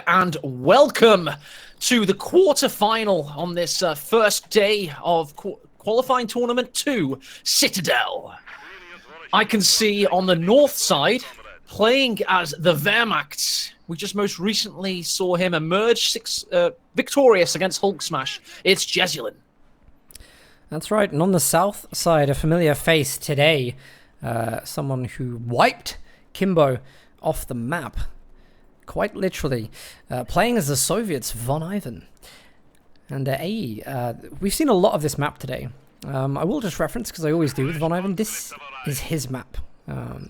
And welcome to the quarter-final on this first day of qualifying tournament 2, Citadel. I can see on the north side, playing as the Wehrmacht, we just most recently saw him emerge victorious against Hulk Smash. It's Jesulin. That's right, and on the south side, a familiar face today, someone who wiped Kimbo off the map. Quite literally, playing as the Soviets, Von Ivan. And we've seen a lot of this map today. I will just reference, because I always do with Von Ivan, this is his map.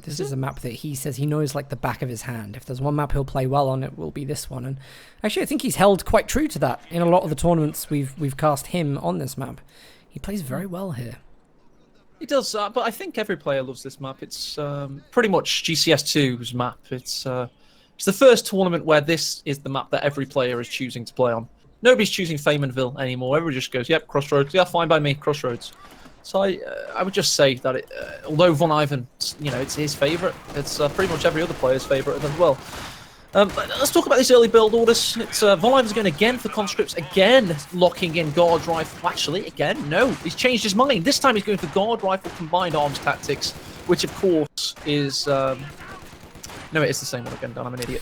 This is a map that he says he knows like the back of his hand. If there's one map he'll play well on, it will be this one. And actually, I think he's held quite true to that in a lot of the tournaments we've cast him on this map. He plays very well here. He does, but I think every player loves this map. It's pretty much GCS2's map. It's the first tournament where this is the map that every player is choosing to play on. Nobody's choosing Feynmanville anymore. Everybody just goes, yep, Crossroads. Yeah, fine by me, Crossroads. So I would just say that although Von Ivan, it's his favourite, it's pretty much every other player's favourite as well. But let's talk about these early build orders. It's Von Ivan's going again for conscripts, again locking in guard rifle. Actually, again, no, he's changed his mind. This time he's going for guard rifle combined arms tactics, which of course is... No, it is the same one again, Don. I'm an idiot.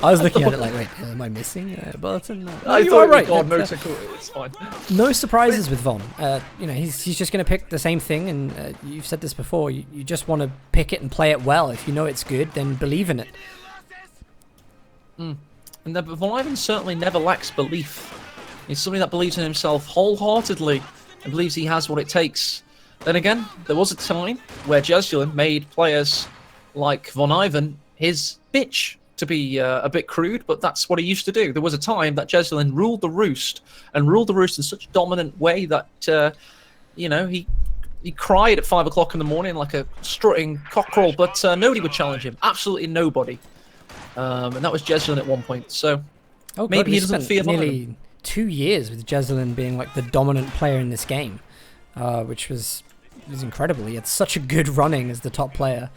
I was looking at it like, wait, am I missing Bulletin? No, I you are right. It's fine. No surprises with Von. He's just going to pick the same thing, and you've said this before. You just want to pick it and play it well. If you know it's good, then believe in it. And Von Ivan certainly never lacks belief. He's somebody that believes in himself wholeheartedly and believes he has what it takes. Then again, there was a time where Jesulin made players like Von Ivan his bitch, to be a bit crude, but that's what he used to do. There was a time that Jesulin ruled the roost, and ruled the roost in such a dominant way that, he cried at 5 o'clock in the morning like a strutting cockerel, but nobody would challenge him. Absolutely nobody. And that was Jesulin at one point, so maybe he doesn't fear Von Ivan. Nearly 2 years with Jesulin being like the dominant player in this game, which was incredible. He had such a good running as the top player.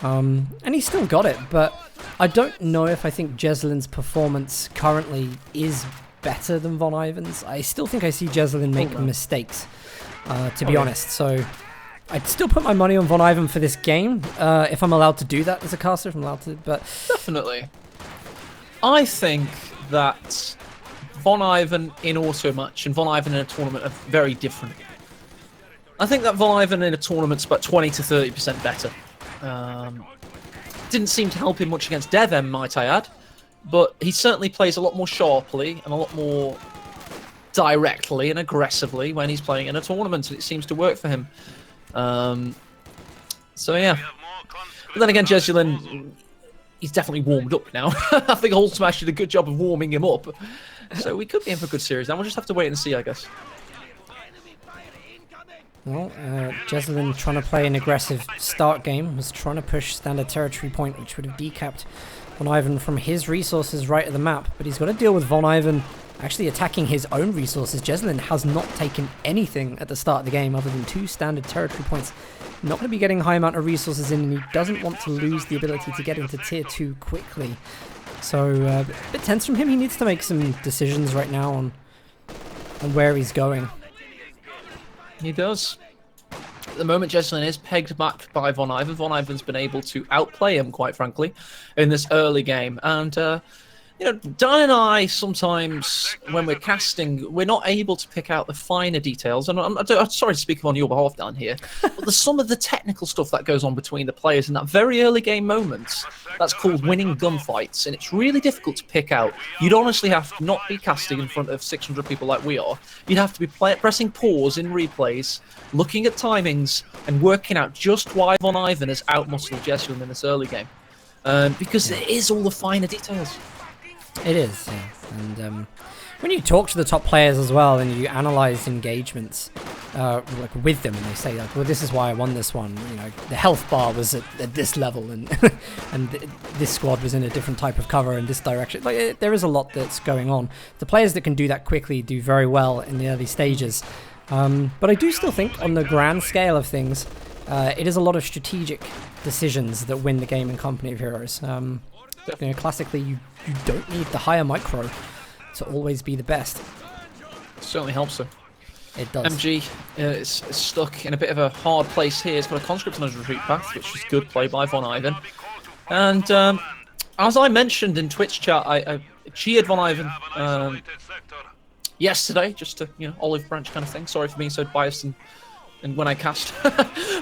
And he still got it, but I don't know if I think Jesulin's performance currently is better than Von Ivan's. I still think I see Jesulin make mistakes, to be honest. So I'd still put my money on Von Ivan for this game, if I'm allowed to do that as a caster, if I'm allowed to. But definitely. I think that Von Ivan in auto match and Von Ivan in a tournament are very different. I think that Von Ivan in a tournament's about 20 to 30% better. Didn't seem to help him much against Devem, might I add, but he certainly plays a lot more sharply and a lot more directly and aggressively when he's playing in a tournament, and it seems to work for him. So yeah. But then again, Jesulin, he's definitely warmed up now. I think Hulk Smash did a good job of warming him up, so we could be in for a good series. Now we'll just have to wait and see, I guess. Well, Jesulin trying to play an aggressive start game, was trying to push standard territory point, which would have decapped Von Ivan from his resources right at the map, but he's got to deal with Von Ivan actually attacking his own resources. Jesulin has not taken anything at the start of the game other than 2 standard territory points. Not going to be getting a high amount of resources in, and he doesn't want to lose the ability to get into tier 2 quickly. So, a bit tense from him. He needs to make some decisions right now on where he's going. He does. At the moment, Jesulin is pegged back by Von Ivan. Von Ivan's been able to outplay him, quite frankly, in this early game. And, Dan and I, sometimes, when we're casting, we're not able to pick out the finer details. And I'm sorry to speak on your behalf, Dan, here. But there's some of the technical stuff that goes on between the players in that very early game moment. That's called winning gunfights. And it's really difficult to pick out. You'd honestly have to not be casting in front of 600 people like we are. You'd have to be pressing pause in replays, looking at timings, and working out just why Von Ivan has outmuscled Jesulin in this early game. Because it is all the finer details. It is, yeah. And when you talk to the top players as well, and you analyze engagements like with them, and they say like, well, this is why I won this one. The health bar was at this level, and this squad was in a different type of cover in this direction. There is a lot that's going on. The players that can do that quickly do very well in the early stages. But I do still think, on the grand scale of things, it is a lot of strategic decisions that win the game in Company of Heroes. You know, classically, you don't need the higher micro to always be the best. Certainly helps her. It does. MG is stuck in a bit of a hard place here. He's got a conscript on his retreat path, which is good play by Von Ivan. And as I mentioned in Twitch chat, I cheered Von Ivan yesterday, just to, you know, olive branch kind of thing. Sorry for being so biased and when I cast.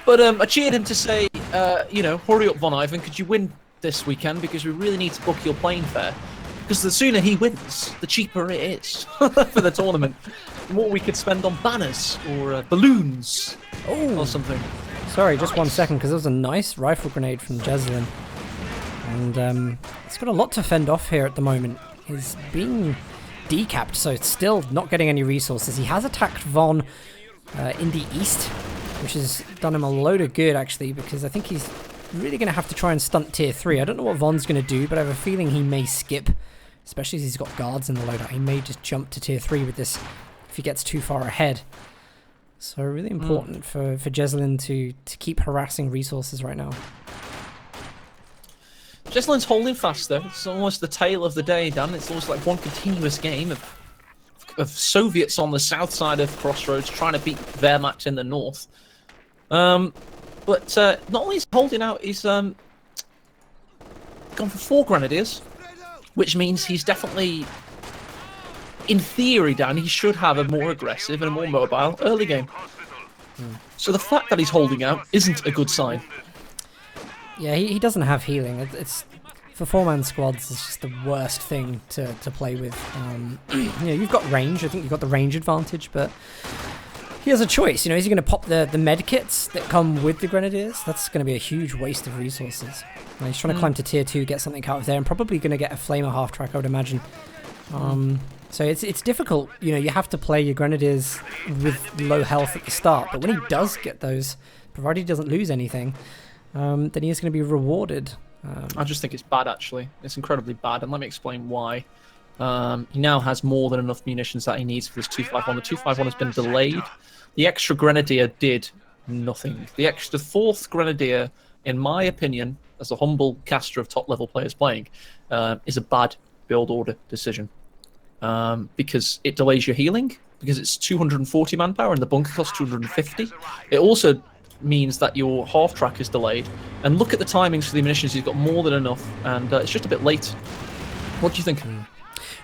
But I cheered him to say, you know, hurry up, Von Ivan, could you win this weekend? Because we really need to book your plane fare. Because the sooner he wins, the cheaper it is for the tournament. The more we could spend on banners or balloons or something. Sorry, just 1 second, because there was a nice rifle grenade from Jeslin. And it's got a lot to fend off here at the moment. He's being decapped, so it's still not getting any resources. He has attacked Von in the east, which has done him a load of good, actually, because I think he's really going to have to try and stunt tier 3. I don't know what Von's going to do, but I have a feeling he may skip, especially as he's got guards in the loadout. He may just jump to tier 3 with this if he gets too far ahead. So really important for Jeslin to keep harassing resources right now. Jeslin's holding fast though. It's almost the tale of the day, Dan. It's almost like one continuous game of Soviets on the south side of Crossroads trying to beat Wehrmacht in the north. But not only is he holding out, he's gone for 4 grenadiers, which means he's definitely, in theory, Dan, he should have a more aggressive and a more mobile early game. So the fact that he's holding out isn't a good sign. Yeah, he doesn't have healing. It's for 4-man squads, it's just the worst thing to play with. You know, you've got range. I think you've got the range advantage, but he has a choice. You know, is he going to pop the med kits that come with the grenadiers? That's going to be a huge waste of resources. And he's trying to climb to tier 2, get something out of there, and probably going to get a flamer half track, I would imagine. So it's difficult. You know, you have to play your grenadiers with low health at the start, but when he does get those, provided he doesn't lose anything, then he is going to be rewarded. I just think it's bad, actually. It's incredibly bad, and let me explain why. He now has more than enough munitions that he needs for this 251. The 251 has been delayed. The extra grenadier did nothing. The extra 4th grenadier, in my opinion, as a humble caster of top-level players playing, is a bad build order decision. Because it delays your healing, because it's 240 manpower and the bunker costs 250. It also means that your half track is delayed. And look at the timings for the munitions. He's got more than enough, and it's just a bit late. What do you think?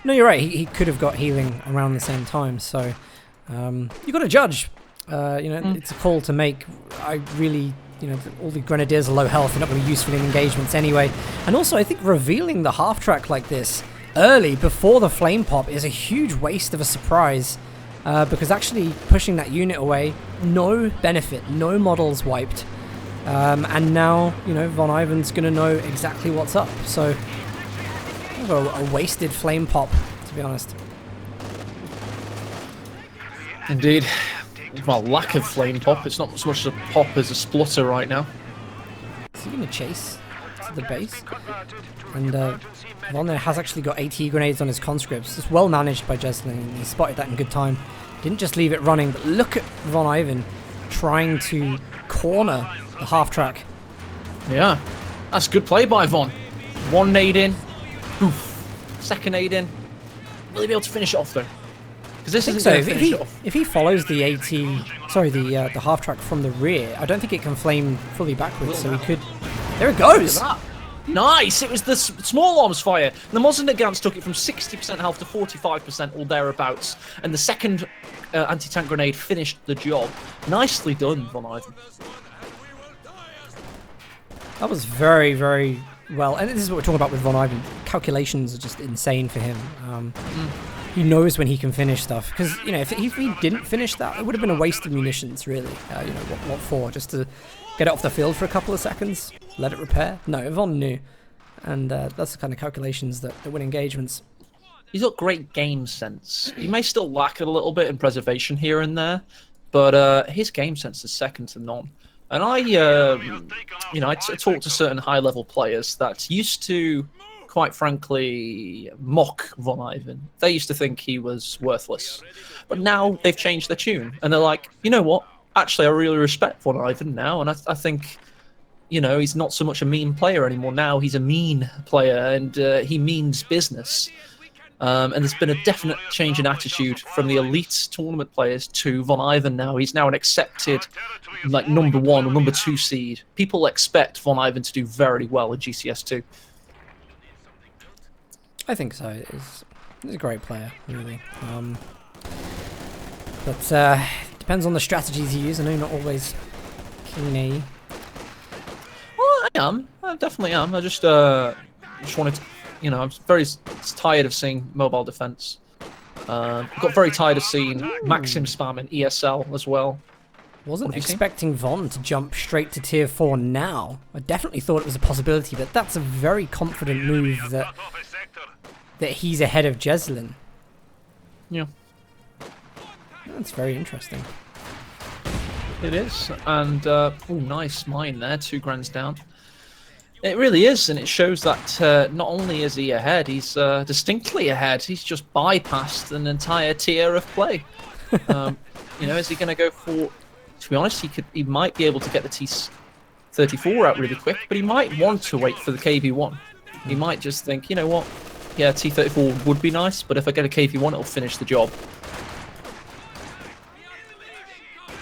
No, you're right. He could have got healing around the same time. So you got to judge. You know, it's a call to make. I really, you know, all the grenadiers are low health. They're not going to be useful in engagements anyway. And also, I think revealing the half track like this early before the flame pop is a huge waste of a surprise. Because actually pushing that unit away, no benefit, no models wiped. And now, you know, Von Ivan's going to know exactly what's up. So, a wasted flame pop, to be honest. Indeed. Well, lack of flame pop. It's not so much a pop as a splutter right now. Is he going to chase to the base? And Von has actually got AT grenades on his conscripts. It's well managed by Jeslin. He spotted that in good time. Didn't just leave it running, but look at Von Ivan trying to corner the half track. Yeah, that's good play by Von. 1 nade in, poof. 2nd nade in. Will he be able to finish it off though? Because this isn't going to finish it off. If he follows the the half track from the rear, I don't think it can flame fully backwards. So he could. There it goes. Nice! It was the small arms fire. The Mosinagans took it from 60% health to 45% or thereabouts, and the 2nd anti-tank grenade finished the job. Nicely done, Von Ivan. That was very, very well, and this is what we're talking about with Von Ivan. Calculations are just insane for him. He knows when he can finish stuff, because, you know, if he didn't finish that, it would have been a waste of munitions, really. You know, what for? Just to get it off the field for a couple of seconds? Let it repair? No, Von knew. And that's the kind of calculations that win engagements. He's got great game sense. He may still lack it a little bit in preservation here and there, but his game sense is second to none. And I talk to certain high-level players that used to, quite frankly, mock Von Ivan. They used to think he was worthless. But now they've changed their tune, and they're like, you know what? Actually, I really respect Von Ivan now, and I think you know, he's not so much a mean player anymore. Now he's a mean player, and he means business. And there's been a definite change in attitude from the elite tournament players to Von Ivan now. He's now an accepted, like, number 1 or number 2 seed. People expect Von Ivan to do very well in GCS2. I think so. He's a great player, really. But depends on the strategies you use. I know you're not always keen A. Well, I definitely am. I just wanted to, you know, I'm very tired of seeing mobile defense. Got very tired of seeing Maxim spam in ESL as well. Wasn't expecting Von to jump straight to tier 4 now. I definitely thought it was a possibility, but that's a very confident move that he's ahead of Jeslin. Yeah. That's very interesting. It is. And, oh, nice mine there. 2 grands down. It really is, and it shows that not only is he ahead, he's distinctly ahead. He's just bypassed an entire tier of play. You know, is he going to go for... To be honest, he might be able to get the T34 out really quick, but he might want to wait for the KV1. He might just think, you know what? Yeah, T34 would be nice, but if I get a KV1, it'll finish the job. I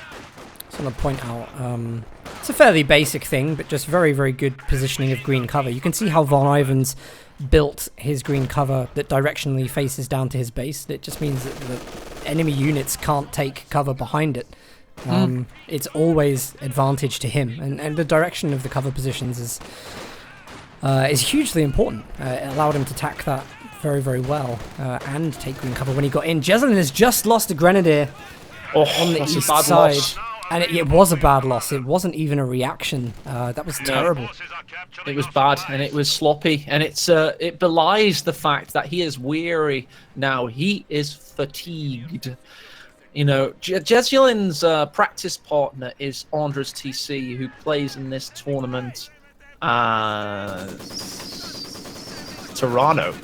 just want to point out, it's a fairly basic thing, but just very, very good positioning of green cover. You can see how Von Ivan's built his green cover that directionally faces down to his base. It just means that the enemy units can't take cover behind it. It's always advantage to him, and the direction of the cover positions is hugely important. It allowed him to tack that very, very well and take green cover when he got in. Jeslin has just lost a Grenadier on the east side. Loss. And it was a bad loss. It wasn't even a reaction. That was terrible. It was bad, and it was sloppy, and it belies the fact that he is weary now. He is fatigued. You know, Jesjulin's practice partner is Andres TC, who plays in this tournament as Toronto.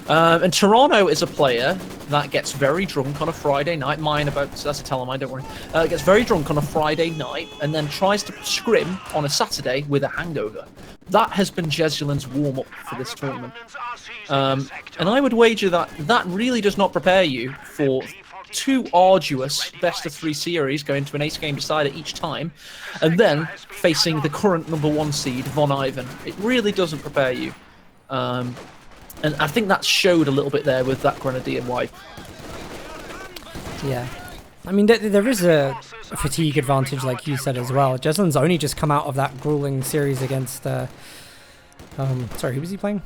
And Toronto is a player that gets very drunk on a Friday night. That's a tell mine, don't worry. Gets very drunk on a Friday night and then tries to scrim on a Saturday with a hangover. That has been Jesjulin's warm-up for this tournament. And I would wager that that really does not prepare you for 2 arduous best-of-3 series going to an ace game decider each time, and then facing the current number 1 seed, Von Ivan. It really doesn't prepare you. And I think that showed a little bit there with that Grenadier wipe. Yeah. I mean, there is a fatigue advantage, like you said as well. Jeslin's only just come out of that grueling series against... sorry, who was he playing?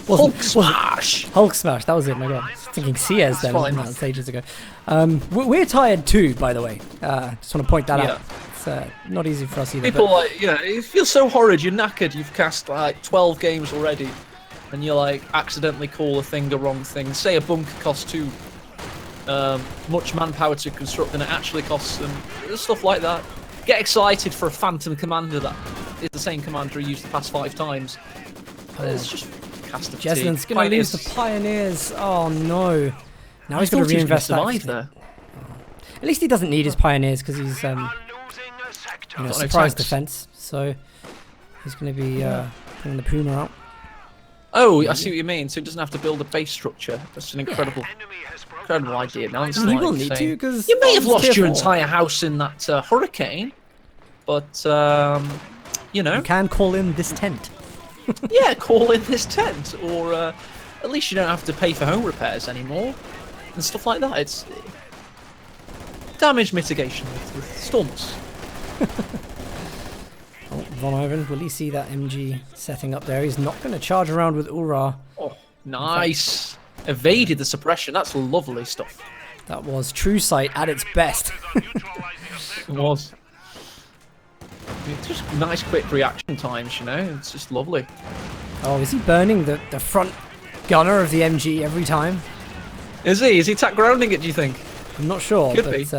Hulk Smash! Hulk Smash, that was it, my god. I was thinking CS then, that ages ago. We're tired too, by the way. Just want to point that out. It's not easy for us either. People like, you know, it feels so horrid. You're knackered. You've cast like 12 games already, and you like accidentally call a thing a wrong thing. Say a bunker costs too much manpower to construct than it actually costs, and stuff like that. Get excited for a Phantom Commander that is the same commander he used the past 5 times. It's just cast of Jeslin's going to lose the Pioneers. Oh no! Now he's going to reinvest that. There. At least he doesn't need his Pioneers because he's surprise defense. So he's going to be putting the Puma out. Oh, I see what you mean. So he doesn't have to build a base structure. That's an incredible idea. Now it's like will need to, because you may have lost your entire house in that hurricane, but you know, you can call in this tent. Yeah, call in this tent, or at least you don't have to pay for home repairs anymore and stuff like that. It's damage mitigation with storms. Von Ivan, will he see that MG setting up there? He's not going to charge around with Ura. Oh, nice. Evaded the suppression. That's lovely stuff. That was True Sight at its best. It was. It's just nice quick reaction times, you know? It's just lovely. Oh, is he burning the front gunner of the MG every time? Is he? Is he tack grounding it, do you think? I'm not sure, Could but be. It's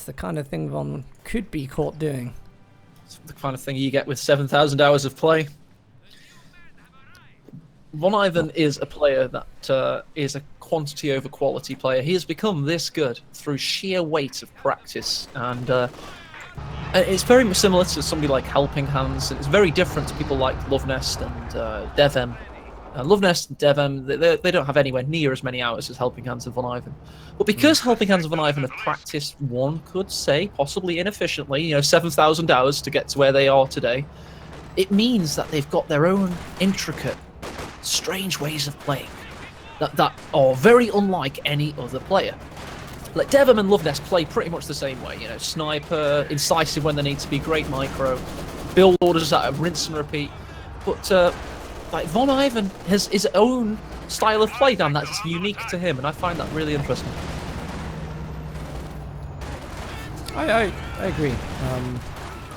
the kind of thing Von could be caught doing. It's the kind of thing you get with 7,000 hours of play. Von Ivan is a player that is a quantity over quality player. He has become this good through sheer weight of practice, and It's very similar to somebody like Helping Hands. It's very different to people like Love Nest and Devem. Love Nest and Devem, they don't have anywhere near as many hours as Helping Hands and Von Ivan. But because Helping Hands and Von Ivan have practiced, one could say, possibly inefficiently, 7,000 hours to get to where they are today, it means that they've got their own intricate, strange ways of playing that are very unlike any other player. Like Devem and Love Nest play pretty much the same way, sniper, incisive when they need to be, great micro, build orders that are rinse and repeat. But like Von Ivan has his own style of play, Dan, that's unique to him, and I find that really interesting. I agree.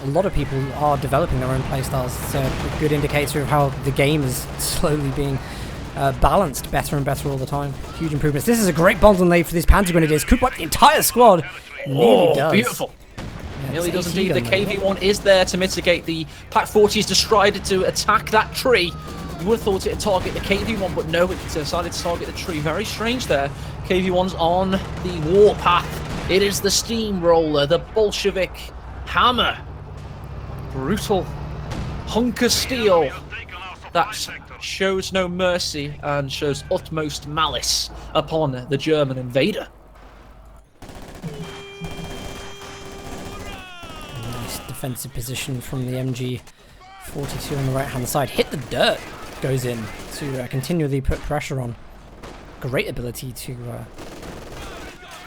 A lot of people are developing their own playstyles. It's a good indicator of how the game is slowly being balanced better and better all the time. Huge improvements. This is a great bond and lay for these Panzer Grenadiers. Could wipe the entire squad. Nearly does. Beautiful. Yeah, Nearly does indeed. The KV-1 is there to mitigate. The Pak-40's decided to attack that tree. You would have thought it would target the KV-1, but no, it decided to target the tree. Very strange there. KV-1's on the warpath. It is the steamroller, the Bolshevik hammer. Brutal hunk of steel that shows no mercy and shows utmost malice upon the German invader. Nice defensive position from the MG42 on the right hand side. Hit the dirt, goes in to continually put pressure on. Great ability to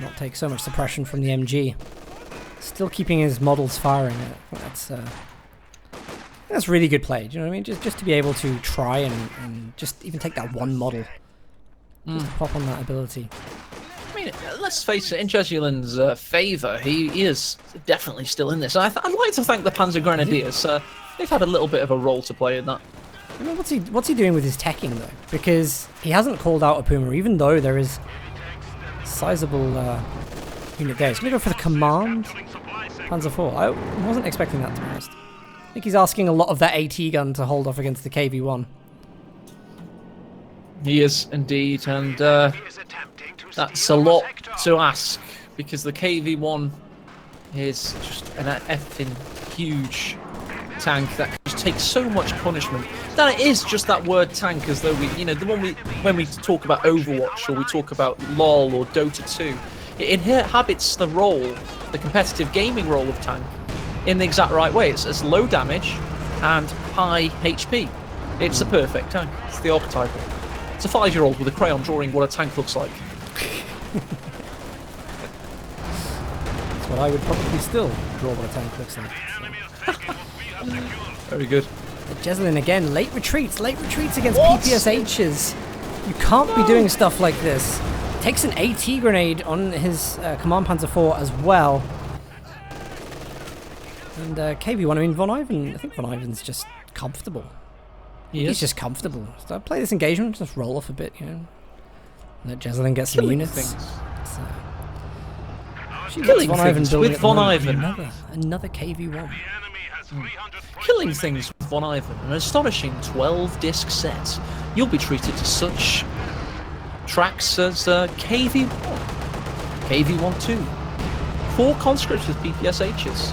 not take so much suppression from the MG. Still keeping his models firing. That's really good play. Do you know what I mean? Just to be able to try and just even take that one model. Just to pop on that ability. I mean, let's face it, in Jesulin's favour, he is definitely still in this. I'd like to thank the Panzer Grenadiers. They've had a little bit of a role to play in that. You know, what's he doing with his teching, though? Because he hasn't called out a Puma, even though there is sizable unit there. He's going to go for the command Panzer IV. I wasn't expecting that, to be honest. I think he's asking a lot of that AT gun to hold off against the KV-1. He is indeed, and that's a lot to ask, because the KV-1 is just an effing huge tank that just takes so much punishment. That it is just that word tank, as though the one when we talk about Overwatch or we talk about LoL or Dota 2, it inhabits the role, the competitive gaming role of tank, in the exact right way. It's low damage and high HP. It's the perfect tank. It's the archetypal. It's a 5-year-old with a crayon drawing what a tank looks like. That's what I would probably still draw what a tank looks like. Very good. Jesulin again, late retreats against PPSHs. You can't be doing stuff like this. Takes an AT grenade on his Command Panzer IV as well. And KV-1, I mean, Von Ivan, I think Von Ivan's just comfortable. He's just comfortable. So play this engagement, just roll off a bit, Let Jesulin get some units. Killing things with Von Ivan. Another KV-1. Killing things with Von Ivan, an astonishing 12-disc set. You'll be treated to such tracks as KV-1, KV-1-2, 4 conscripts with PPSHs.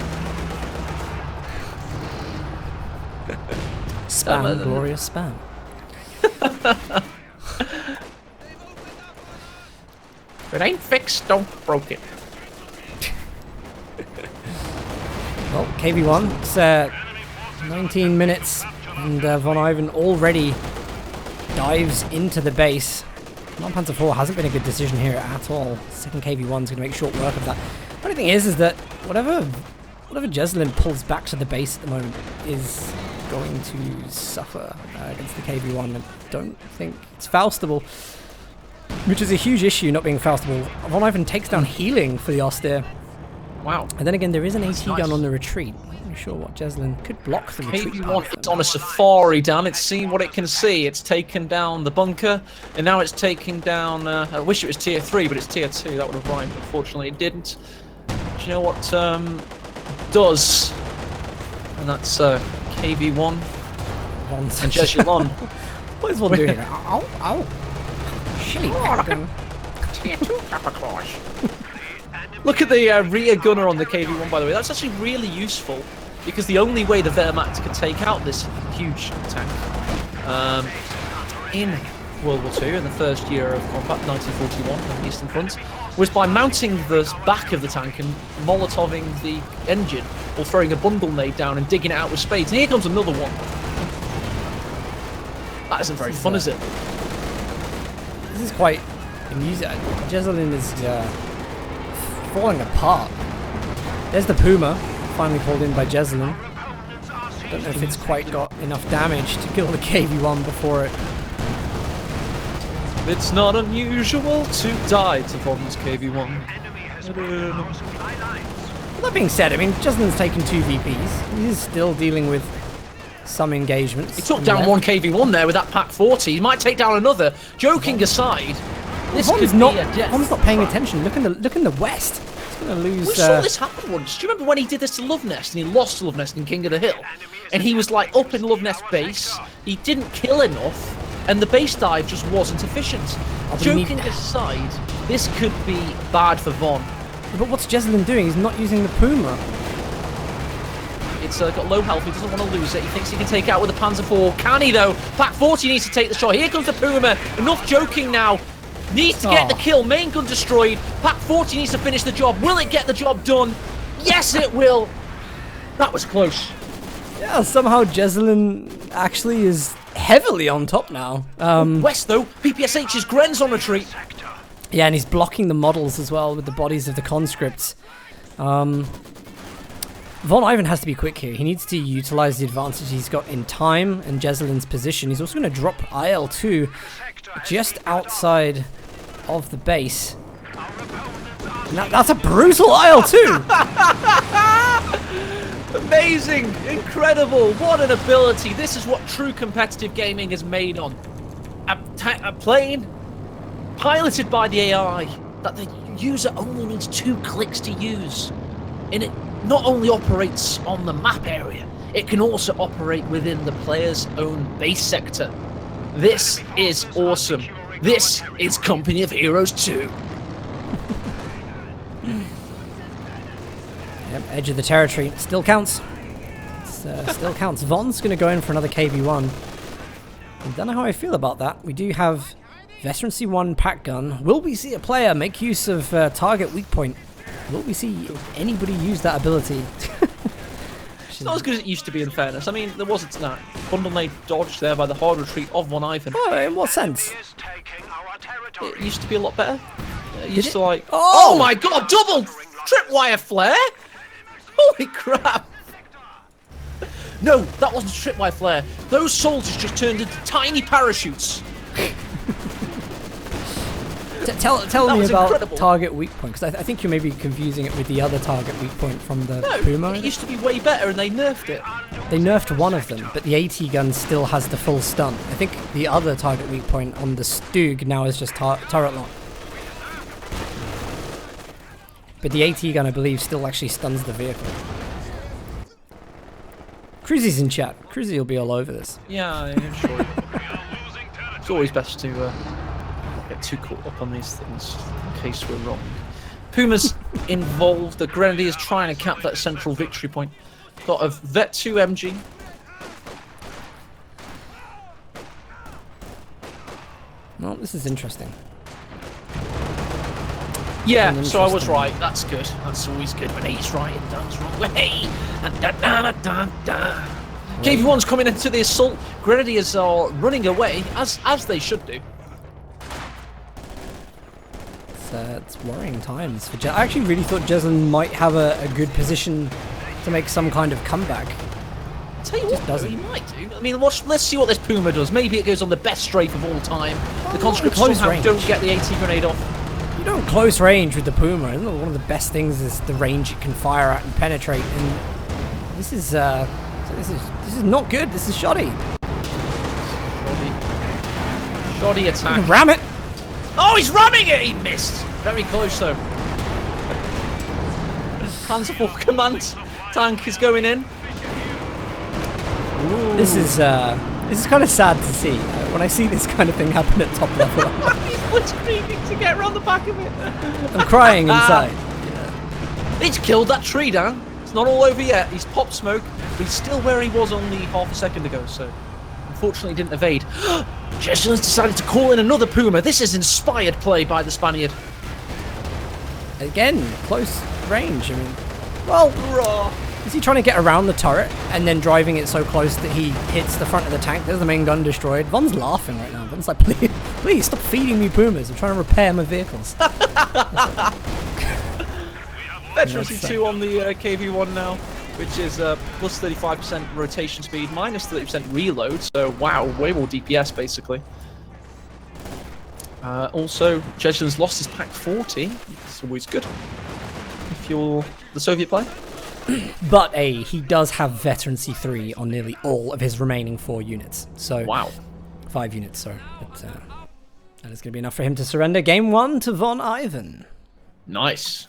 Spam, glorious spam. If it ain't fixed, don't broke it. Well, KV-1, it's 19 minutes, and Von Ivan already dives into the base. Command Panzer IV hasn't been a good decision here at all. Second KV-1's going to make short work of that. The only thing is that whatever Jesulin pulls back to the base at the moment is going to suffer against the KV-1. I don't think it's Faustable, which is a huge issue, not being Faustable. Von Ivan takes down healing for the Austere. Wow. And then again, there is an AT gun on the retreat. I'm not really sure what Jesulin could block the retreat. KV-1, it's on a safari, Dan. It's seen what it can see. It's taken down the bunker, and now it's taking down... I wish it was tier 3, but it's tier 2. That would have rhymed. Unfortunately, it didn't. Do you know what does? And that's KV-1 and Jesulin. What is one doing here? Ow, ow. Shitty. Tier 2 Kappa Claws. Look at the rear gunner on the KV-1, by the way. That's actually really useful because the only way the Wehrmacht could take out this huge tank in World War II, in the first year of combat, 1941, on the Eastern Front, was by mounting the back of the tank and molotoving the engine, or throwing a bundle nade down and digging it out with spades. And here comes another one. That isn't very fun, is it? This is quite amusing. Jezelin is falling apart. There's the Puma, finally pulled in by Jezelin. Don't know if it's quite got enough damage to kill the KV-1 before it. It's not unusual to die to Von's KV-1. Well, that being said, I mean, Jezelin's taken 2 VPs. He's still dealing with some engagements. He took down one KV-1 there with that Pack 40. He might take down another. Joking aside, this could be a death. Von's not paying attention. Look in the west. He's going to lose. We saw this happen once. Do you remember when he did this to Love Nest and he lost to Love Nest in King of the Hill? And he was like up in Love Nest base. He didn't kill enough. And the base dive just wasn't efficient. Joking aside, this could be bad for Von. But what's Jezelin doing? He's not using the Puma. It's got low health. He doesn't want to lose it. He thinks he can take it out with the Panzer IV. Can he, though? Pack 40 needs to take the shot. Here comes the Puma. Enough joking now. Needs to get the kill. Main gun destroyed. Pack 40 needs to finish the job. Will it get the job done? Yes, it will. That was close. Yeah, somehow Jezelin actually is heavily on top now. West, though, PPSH's Gren's on retreat. Yeah, and he's blocking the models as well with the bodies of the conscripts. Von Ivan has to be quick here. He needs to utilize the advantage he's got in time and Jezelin's position. He's also going to drop IL-2 just outside of the base. Now, that's a brutal IL-2! Amazing! Incredible! What an ability! This is what true competitive gaming is made on. A plane piloted by the AI that the user only needs 2 clicks to use. And it not only operates on the map area, it can also operate within the player's own base sector. This is awesome. This is Company of Heroes 2. Yep, edge of the territory. Still counts. Still counts. Von's going to go in for another KV-1. I don't know how I feel about that. We do have Veteran C1 pack gun. Will we see a player make use of target weak point? Will we see anybody use that ability? It's not as good as it used to be, in fairness. I mean, there wasn't that bundle nade dodge there by the hard retreat of Von Ivan. Oh, in what sense? It used to be a lot better. It used it? to like... Oh! Oh my god, double tripwire flare! Holy crap! No, that wasn't a tripwire flare. Those soldiers just turned into tiny parachutes. Tell me about incredible. target weak point, because I think you may be confusing it with the other target weak point from the Puma. It used to be way better and they nerfed it. They nerfed one of them, but the AT gun still has the full stun. I think the other target weak point on the Stug now is just turret lock. But the AT gun, I believe, still actually stuns the vehicle. Cruzy's in chat. Cruzy will be all over this. Yeah, I'm sure. It's always best to not get too caught up on these things in case we're wrong. Puma's involved. The Grenadiers trying to cap that central victory point. Got a Vet 2 MG. Well, this is interesting. Yeah, so I was right. That's good. That's always good when he's right and Dan's wrong. Hey! KV-1's coming into the assault. Grenadiers are running away, as they should do. It's worrying times for I actually really thought Jezelin might have a good position to make some kind of comeback. I'll tell you what, though, he might do. I mean, let's see what this Puma does. Maybe it goes on the best strafe of all time. The conscripts somehow don't get the AT grenade off. You don't close range with the Puma. Isn't it? One of the best things is the range it can fire at and penetrate. And this is not good. This is shoddy. Shoddy attack. Ram it. Oh, he's ramming it. He missed. Very close though. Panzer IV command tank is going in. Ooh. This is kind of sad to see. When I see this kind of thing happen at top level. He's blitzkrieging to get around the back of it. I'm crying inside. Yeah. He's killed that tree down. It's not all over yet. He's popped smoke, but he's still where he was only half a second ago, so unfortunately didn't evade. Jesselin's decided to call in another Puma. This is inspired play by the Spaniard. Again, close range. I mean, well, is he trying to get around the turret and then driving it so close that he hits the front of the tank? There's the main gun destroyed. Von's laughing right now. Von's like, please stop feeding me Pumas. I'm trying to repair my vehicles. Veterancy 2 on the KV-1 now, which is plus 35% rotation speed, minus 30% reload, so wow, way more DPS basically. Also, Jeslin's lost his Pack 40, it's always good if you're the Soviet player. But he does have Veterancy 3 on nearly all of his remaining 4 units, so... Wow. 5 units, sorry. But, that is going to be enough for him to surrender. Game 1 to Von Ivan. Nice.